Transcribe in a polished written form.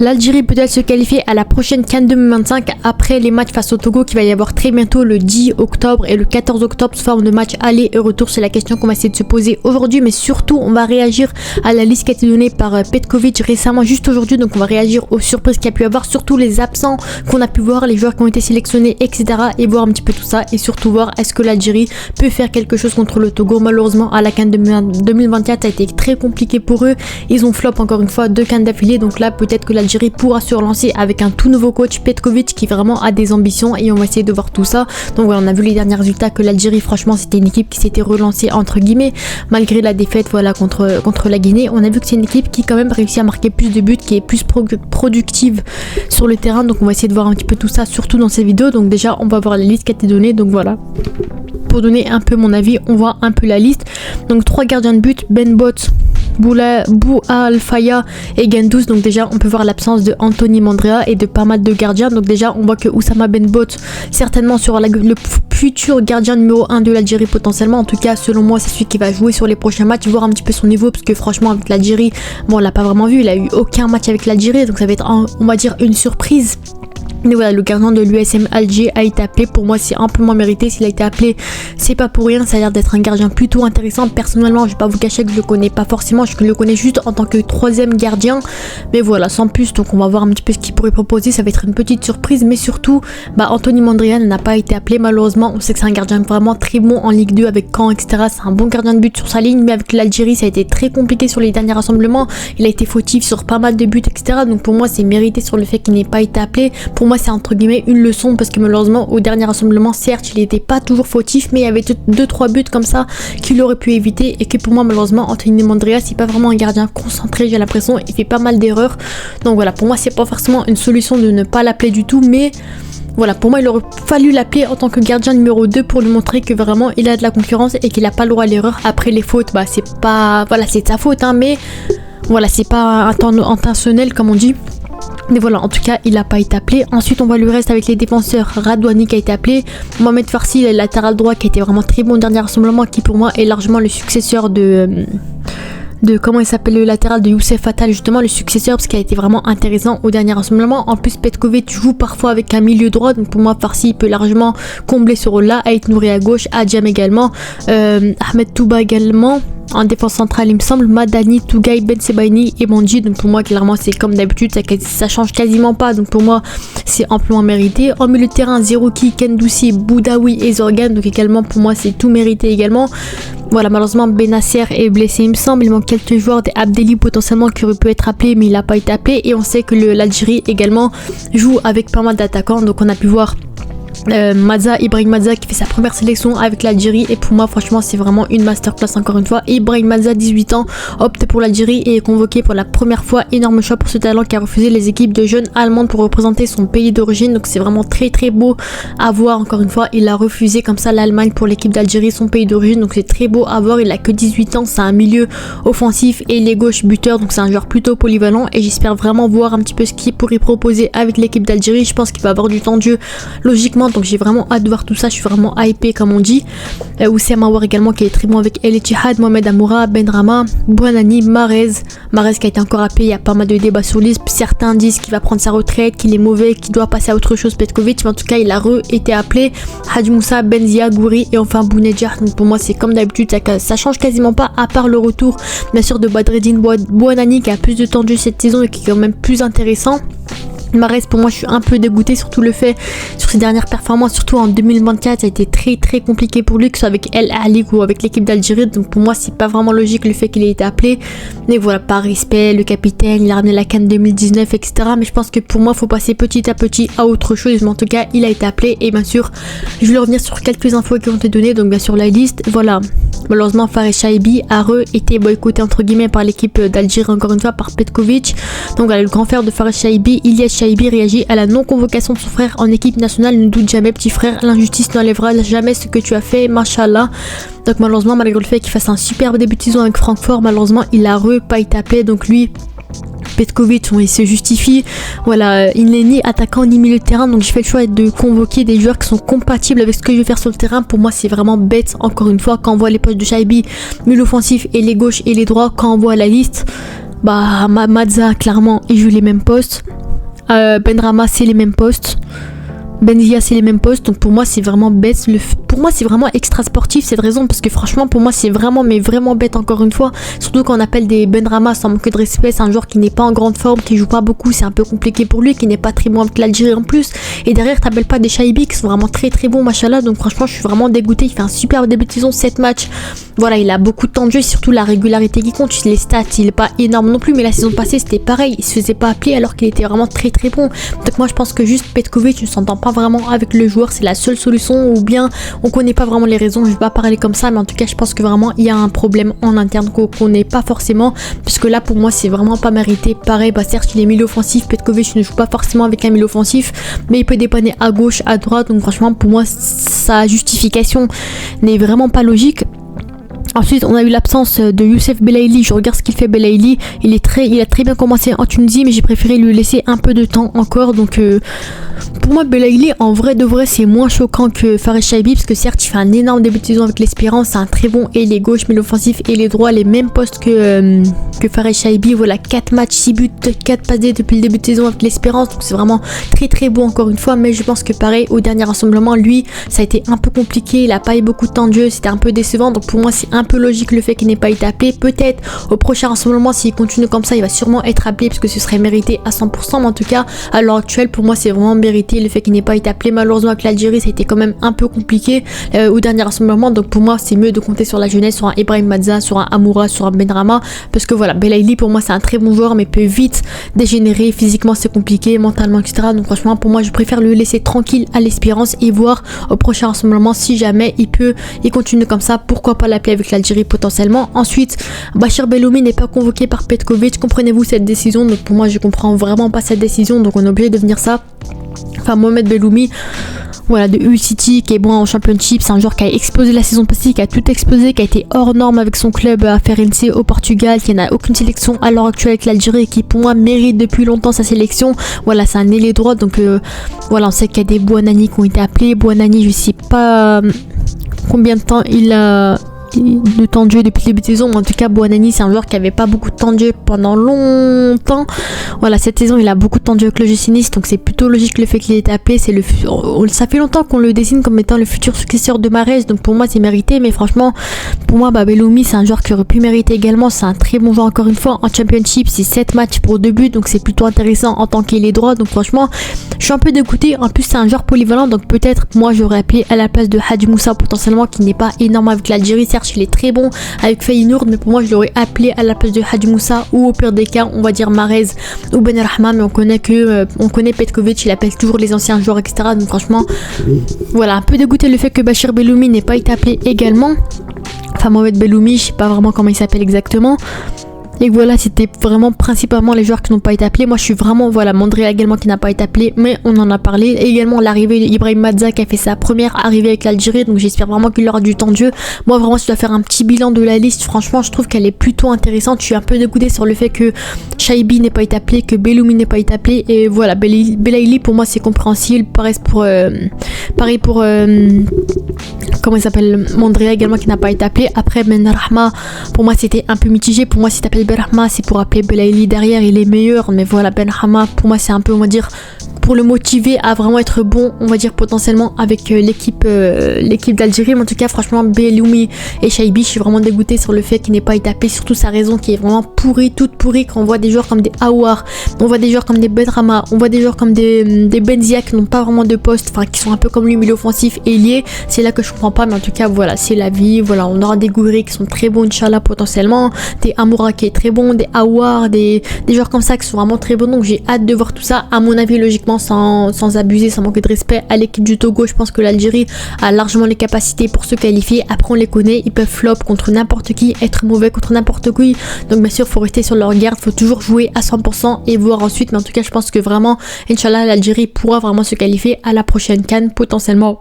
L'Algérie peut-elle se qualifier à la prochaine CAN 2025 après les matchs face au Togo qui va y avoir très bientôt le 10 octobre et le 14 octobre sous forme de match aller et retour? C'est la question qu'on va essayer de se poser aujourd'hui, mais surtout on va réagir à la liste qui a été donnée par Petkovic récemment, juste aujourd'hui. Donc on va réagir aux surprises qu'il y a pu avoir, surtout les absents qu'on a pu voir, les joueurs qui ont été sélectionnés, etc. et voir un petit peu tout ça et surtout voir est-ce que l'Algérie peut faire quelque chose contre le Togo. Malheureusement à la CAN 2024 ça a été très compliqué pour eux, ils ont flop encore une fois 2 CAN d'affilée, donc là peut-être que l'Algérie pourra se relancer avec un tout nouveau coach Petkovic qui vraiment a des ambitions et on va essayer de voir tout ça. Donc voilà, on a vu les derniers résultats que l'Algérie, franchement c'était une équipe qui s'était relancée entre guillemets malgré la défaite voilà contre la Guinée. On a vu que c'est une équipe qui quand même réussit à marquer plus de buts, qui est plus productive sur le terrain. Donc on va essayer de voir un petit peu tout ça surtout dans cette vidéo. Donc déjà on va voir la liste qui a été donnée, donc voilà. Pour donner un peu mon avis, on voit un peu la liste. Donc 3 gardiens de but, Ben Bot, Boualfaya et Gendouzi. Donc déjà on peut voir l'absence de Anthony Mandrea et de pas mal de gardiens. Donc déjà on voit que Oussama Ben Bot certainement sera le futur gardien numéro 1 de l'Algérie potentiellement. En tout cas selon moi c'est celui qui va jouer sur les prochains matchs, voir un petit peu son niveau, parce que franchement avec l'Algérie, bon on l'a pas vraiment vu, il a eu aucun match avec l'Algérie, donc ça va être on va dire une surprise. Mais voilà, le gardien de l'USM Alger a été appelé. Pour moi c'est amplement mérité, s'il a été appelé c'est pas pour rien, ça a l'air d'être un gardien plutôt intéressant. Personnellement je vais pas vous cacher que je le connais pas forcément, je le connais juste en tant que 3e gardien, mais voilà sans plus. Donc on va voir un petit peu ce qu'il pourrait proposer, ça va être une petite surprise. Mais surtout Anthony Mandrea n'a pas été appelé malheureusement. On sait que c'est un gardien vraiment très bon en Ligue 2 avec Caen, etc. C'est un bon gardien de but sur sa ligne, mais avec l'Algérie ça a été très compliqué sur les derniers rassemblements, il a été fautif sur pas mal de buts, etc. Donc pour moi c'est mérité sur le fait qu'il n'ait pas été appelé. Pour moi c'est entre guillemets une leçon, parce que malheureusement au dernier rassemblement certes il n'était pas toujours fautif, mais il y avait 2-3 buts comme ça qu'il aurait pu éviter, et que pour moi malheureusement Anthony Mandrea c'est pas vraiment un gardien concentré, j'ai l'impression, il fait pas mal d'erreurs. Donc voilà, pour moi c'est pas forcément une solution de ne pas l'appeler du tout, mais voilà, pour moi il aurait fallu l'appeler en tant que gardien numéro 2 pour lui montrer que vraiment il a de la concurrence et qu'il a pas le droit à l'erreur. Après les fautes c'est pas, voilà c'est de sa faute mais voilà c'est pas intentionnel comme on dit. Mais voilà, en tout cas il n'a pas été appelé. Ensuite on voit le reste avec les défenseurs. Radouani qui a été appelé, Mohamed Farsi le latéral droit qui a été vraiment très bon au dernier rassemblement, qui pour moi est largement le successeur de comment il s'appelle, le latéral de Youssef Attal, justement le successeur, parce qu'il a été vraiment intéressant au dernier rassemblement. En plus Petkovic joue parfois avec un milieu droit, donc pour moi Farsi peut largement combler ce rôle là. Aït Nouri à gauche, Adjam également, Ahmed Touba également en défense centrale il me semble, Madani, Tougaï, Ben Sebaini et Mondji. Donc pour moi clairement c'est comme d'habitude, ça change quasiment pas, donc pour moi c'est amplement mérité. En milieu de terrain Zerouki, Gendouzi, Boudaoui et Zorgan, donc également pour moi c'est tout mérité également. Voilà, malheureusement Benasser est blessé il me semble, il manque quelques joueurs, des Abdelli potentiellement qui aurait pu être appelé mais il n'a pas été appelé, et on sait que l'Algérie également joue avec pas mal d'attaquants. Donc on a pu voir Ibrahim Mazza qui fait sa première sélection avec l'Algérie, et pour moi franchement c'est vraiment une masterclass encore une fois. Ibrahim Mazza, 18 ans, opte pour l'Algérie et est convoqué pour la première fois. Énorme choix pour ce talent qui a refusé les équipes de jeunes allemandes pour représenter son pays d'origine, donc c'est vraiment très très beau à voir. Encore une fois il a refusé comme ça l'Allemagne pour l'équipe d'Algérie, son pays d'origine, donc c'est très beau à voir. Il a que 18 ans, c'est un milieu offensif et il est gauche buteur, donc c'est un joueur plutôt polyvalent et j'espère vraiment voir un petit peu ce qu'il pourrait proposer avec l'équipe d'Algérie. Je pense qu'il va avoir du temps de jeu logiquement, donc j'ai vraiment hâte de voir tout ça, je suis vraiment hypé comme on dit. Oussem Aouar également qui est très bon avec El Etihad, Mohamed Amoura, Benrama, Bouanani, Mahrez qui a été encore appelé. Il y a pas mal de débats sur l'ISP, certains disent qu'il va prendre sa retraite, qu'il est mauvais, qu'il doit passer à autre chose Petkovic, mais en tout cas il a été appelé. Hadj Moussa, Benzia, Gouri et enfin Bounedjah. Donc pour moi c'est comme d'habitude, ça change quasiment pas à part le retour bien sûr de Badreddine Bouanani qui a plus de temps de jeu cette saison et qui est quand même plus intéressant. Mahrez pour moi je suis un peu dégoûté, surtout le fait sur ses dernières performances, surtout en 2024 ça a été très très compliqué pour lui, que ce soit avec El Ahly ou avec l'équipe d'Algérie. Donc pour moi c'est pas vraiment logique le fait qu'il ait été appelé, mais voilà, par respect, le capitaine il a ramené la CAN 2019 etc. Mais je pense que pour moi faut passer petit à petit à autre chose, mais en tout cas il a été appelé. Et bien sûr je voulais revenir sur quelques infos qui ont été données, donc bien sûr la liste, voilà. Malheureusement Fares Chaibi a été boycotté entre guillemets par l'équipe d'Algérie, encore une fois par Petkovic. Donc voilà, le grand frère de Fares Chaibi, Ilyes Chaibi, réagit à la non-convocation de son frère en équipe nationale. Ne doute jamais petit frère, l'injustice n'enlèvera jamais ce que tu as fait, mashallah. Donc malheureusement malgré le fait qu'il fasse un superbe début de saison avec Francfort, malheureusement il a pas été appelé. Donc lui Petkovic, il se justifie, voilà, il n'est ni attaquant ni milieu de terrain, donc j'ai fait le choix de convoquer des joueurs qui sont compatibles avec ce que je vais faire sur le terrain. Pour moi c'est vraiment bête, encore une fois, quand on voit les postes de Chaibi, milieu offensif et les gauches et les droits, quand on voit la liste, Madza, clairement, il joue les mêmes postes. Benrahma, c'est les mêmes postes. Benzia, c'est les mêmes postes, donc pour moi c'est vraiment bête. Pour moi c'est vraiment extra sportif cette raison, parce que franchement pour moi c'est vraiment bête encore une fois. Surtout quand on appelle des Benrahma sans manque de respect, c'est un joueur qui n'est pas en grande forme, qui joue pas beaucoup, c'est un peu compliqué pour lui, qui n'est pas très bon avec l'Algérie en plus. Et derrière t'appelles pas des Chaibi qui sont vraiment très bons machallah, donc franchement je suis vraiment dégoûtée. Il fait un super début de saison, 7 matchs. Voilà, il a beaucoup de temps de jeu, surtout la régularité qui compte. Les stats, il est pas énorme non plus, mais la saison passée c'était pareil, il se faisait pas appeler alors qu'il était vraiment très bon. Donc moi je pense que juste Petkovic ne s'entend pas vraiment avec le joueur, c'est la seule solution, ou bien on connaît pas vraiment les raisons. Je vais pas parler comme ça, mais en tout cas je pense que vraiment il y a un problème en interne qu'on connaît pas forcément, puisque là pour moi c'est vraiment pas mérité. Pareil, certes il est milieu offensif, Petkovic ne joue pas forcément avec un milieu offensif, mais il peut dépanner à gauche, à droite, donc franchement pour moi sa justification n'est vraiment pas logique. Ensuite, on a eu l'absence de Youssef Belaïli. Je regarde ce qu'il fait, Belaïli. Il a très bien commencé en Tunisie, mais j'ai préféré lui laisser un peu de temps encore. Donc, pour moi, Belaïli, en vrai de vrai, c'est moins choquant que Fares Chaibi, parce que certes, il fait un énorme début de saison avec l'Espérance. C'est un très bon ailier gauche, mais l'offensif et les droits, les mêmes postes que Fares Chaibi. Voilà, 4 matchs, 6 buts, 4 passes depuis le début de saison avec l'Espérance. Donc, c'est vraiment très bon encore une fois. Mais je pense que pareil, au dernier rassemblement, lui, ça a été un peu compliqué. Il a pas eu beaucoup de temps de jeu. C'était un peu décevant. Donc, pour moi, c'est un peu logique le fait qu'il n'ait pas été appelé. Peut-être au prochain rassemblement, s'il continue comme ça, il va sûrement être appelé, parce que ce serait mérité à 100%. Mais en tout cas, à l'heure actuelle, pour moi, c'est vraiment mérité le fait qu'il n'ait pas été appelé. Malheureusement, avec l'Algérie, ça a été quand même un peu compliqué au dernier rassemblement. Donc pour moi, c'est mieux de compter sur la jeunesse, sur un Ibrahim Madza, sur un Amoura, sur un Benrahma, parce que voilà, Belaïli pour moi c'est un très bon joueur, mais peut vite dégénérer. Physiquement, c'est compliqué, mentalement, etc. Donc franchement, pour moi, je préfère le laisser tranquille à l'Espérance et voir au prochain rassemblement si jamais il continue comme ça, pourquoi pas l'appeler avec l'Algérie potentiellement. Ensuite, Bachir Belhoumi n'est pas convoqué par Petkovic. Comprenez-vous cette décision? Donc pour moi, je comprends vraiment pas cette décision, donc on est obligé de venir ça. Enfin, Mohamed Belhoumi, voilà, de Hull City, qui est bon en Championship, c'est un joueur qui a explosé la saison passée, qui a tout explosé, qui a été hors norme avec son club à Ferenc au Portugal, qui n'a aucune sélection à l'heure actuelle avec l'Algérie et qui pour moi mérite depuis longtemps sa sélection. Voilà, c'est un ailier droit, donc voilà, on sait qu'il y a des Bouanani qui ont été appelés. Bouanani, je sais pas combien de temps il a de temps de jeu depuis le début de saison, mais en tout cas Bouanani c'est un joueur qui avait pas beaucoup de temps de jeu pendant longtemps. Voilà, cette saison il a beaucoup de temps de jeu avec le GC Nice, donc c'est plutôt logique le fait qu'il ait été appelé. Ça fait longtemps qu'on le désigne comme étant le futur successeur de Mahrez, donc pour moi c'est mérité. Mais franchement pour moi Belhoumi c'est un joueur qui aurait pu mériter également. C'est un très bon joueur encore une fois en Championship, c'est 7 matchs pour 2 buts, donc c'est plutôt intéressant en tant qu'ailier droit. Donc franchement je suis un peu dégoûté. En plus c'est un joueur polyvalent, donc peut-être moi j'aurais appelé à la place de Hadji Moussa potentiellement, qui n'est pas énorme avec l'Algérie. Certes il est très bon avec Feyenoord, mais pour moi je l'aurais appelé à la place de Hadji Moussa, ou au pire des cas on va dire Mahrez ou Benrahma. Mais on connaît Petkovic, il appelle toujours les anciens joueurs, etc. Donc franchement voilà, un peu dégoûté le fait que Bachir Belhoumi n'ait pas été appelé également. Enfin Mohamed Belhoumi, je sais pas vraiment comment il s'appelle exactement. Et voilà, c'était vraiment principalement les joueurs qui n'ont pas été appelés. Moi je suis vraiment, voilà, Mandrea également qui n'a pas été appelé, mais on en a parlé. Et également l'arrivée d'Ibrahim Madza qui a fait sa première arrivée avec l'Algérie, donc j'espère vraiment qu'il aura du temps de jeu. Moi vraiment, si je dois faire un petit bilan de la liste, franchement je trouve qu'elle est plutôt intéressante. Je suis un peu dégoûtée sur le fait que Chaibi n'ait pas été appelé, que Belhoumi n'ait pas été appelé. Et voilà, Belaïli pour moi c'est compréhensible. Pareil pour comment il s'appelle, Mandrea également qui n'a pas été appelé. Après Benrahma, pour moi c'était un peu mitigé. Pour moi si t'appelles Benrahma c'est pour appeler Belaïli derrière, il est meilleur. Mais voilà, Benrahma pour moi c'est un peu, on va dire, pour le motiver à vraiment être bon, on va dire potentiellement avec l'équipe d'Algérie. Mais en tout cas franchement Belhoumi et Chaibi, je suis vraiment dégoûtée sur le fait qu'il n'ait pas été appelé, surtout sa raison qui est vraiment pourrie, toute pourrie. Quand on voit des joueurs comme des Aouar, on voit des joueurs comme des Benrahma, on voit des joueurs comme des Benzia qui n'ont pas vraiment de poste, enfin qui sont un peu comme lui, milieu offensif et lié, c'est là que je comprends pas. Mais en tout cas voilà, c'est la vie. Voilà, on aura des Gouiri qui sont très bons Inch'Allah potentiellement, des Amoura qui est très bon, des Aouar, des joueurs comme ça qui sont vraiment très bons. Donc j'ai hâte de voir tout ça. À mon avis logiquement, sans abuser, sans manquer de respect à l'équipe du Togo, je pense que l'Algérie a largement les capacités pour se qualifier. Après on les connaît, ils peuvent flop contre n'importe qui, être mauvais contre n'importe qui. Donc bien sûr faut rester sur leur garde, faut toujours jouer à 100% et voir ensuite. Mais en tout cas je pense que vraiment Inch'Allah l'Algérie pourra vraiment se qualifier à la prochaine CAN potentiellement.